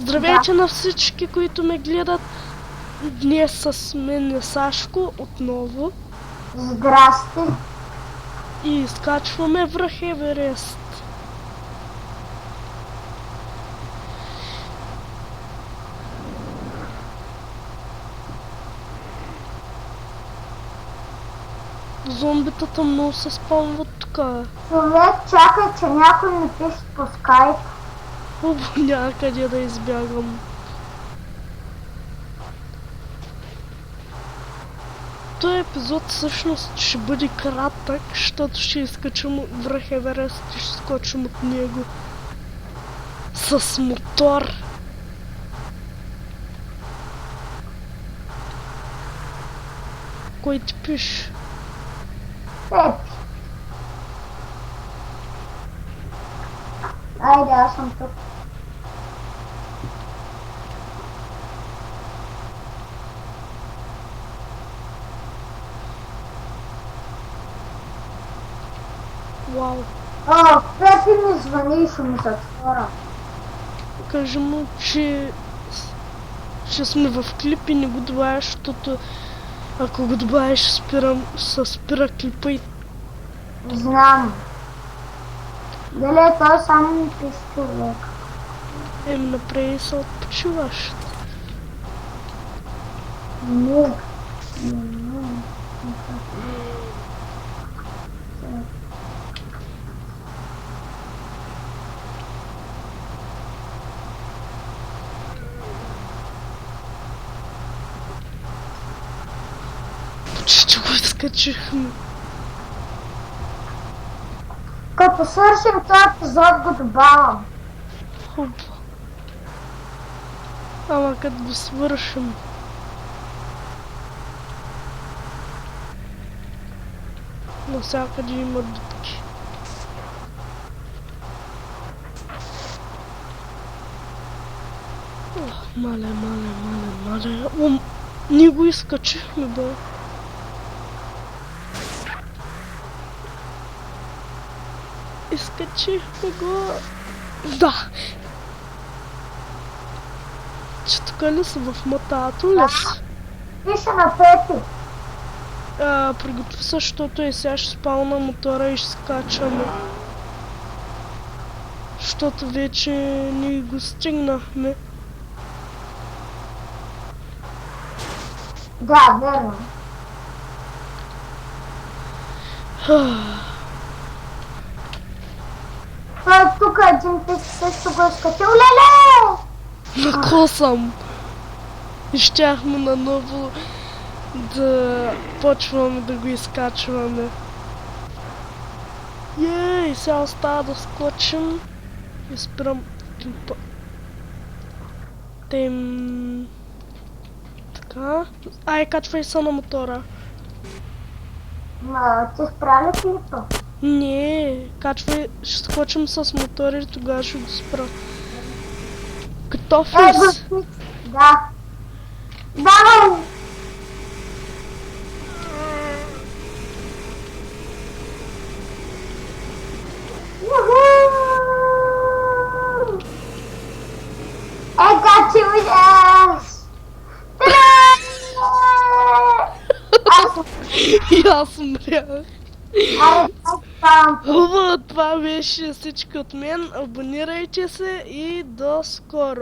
Здравейте на всички, които ме гледат. Днес с мен е Сашко отново. Здрасти. И изкачваме връх Еверест. Зомбитата много се спамват тук. Човек, чакай, че някой ми пише по скайп. Хубаво, някъде да избягам. Този епизод всъщност ще бъде кратък, защото ще изкачим връх Еверест и ще скочим от него с мотор. Кой ти пише? Пепи. Айде, аз съм тук. Вау. О, Пепи ми звъни и ще ми затвора. Кажи му, че сме в клип и не го добавяш, защото ако го добавяш, спира клипа и... Знам. Дали той само ми пише човек. Направи се отпочиваш. Не. Почти го изкачихме. Като свършим този епизод го добавям. Хубаво. Ама като го свършим. Навсякъде има дупки. Мале. Ние го изкачихме, бе. Изкачихме го. Да. Че тук ли са в матато ли са? Пише на Пепи. Приготви се, защото и сега ще спална мотора и ще скачаме. Защото вече ни го стигнахме. Да, верно. Той тук един пич също го изкачил. Леле! Накосам. И щяхме наново да почваме да го изкачваме. Ей, сега остава да скочим и спирам клипа. Така. Ай, качвай се на мотора. Ти спря ли клипа? Не, качвай, ще скочим с мотора и тогава ще го спра. Готов ли си? Да. Давай! Качил аз! И аз умрях. Аре, Хубаво, това беше всичко от мен. Абонирайте се и до скоро.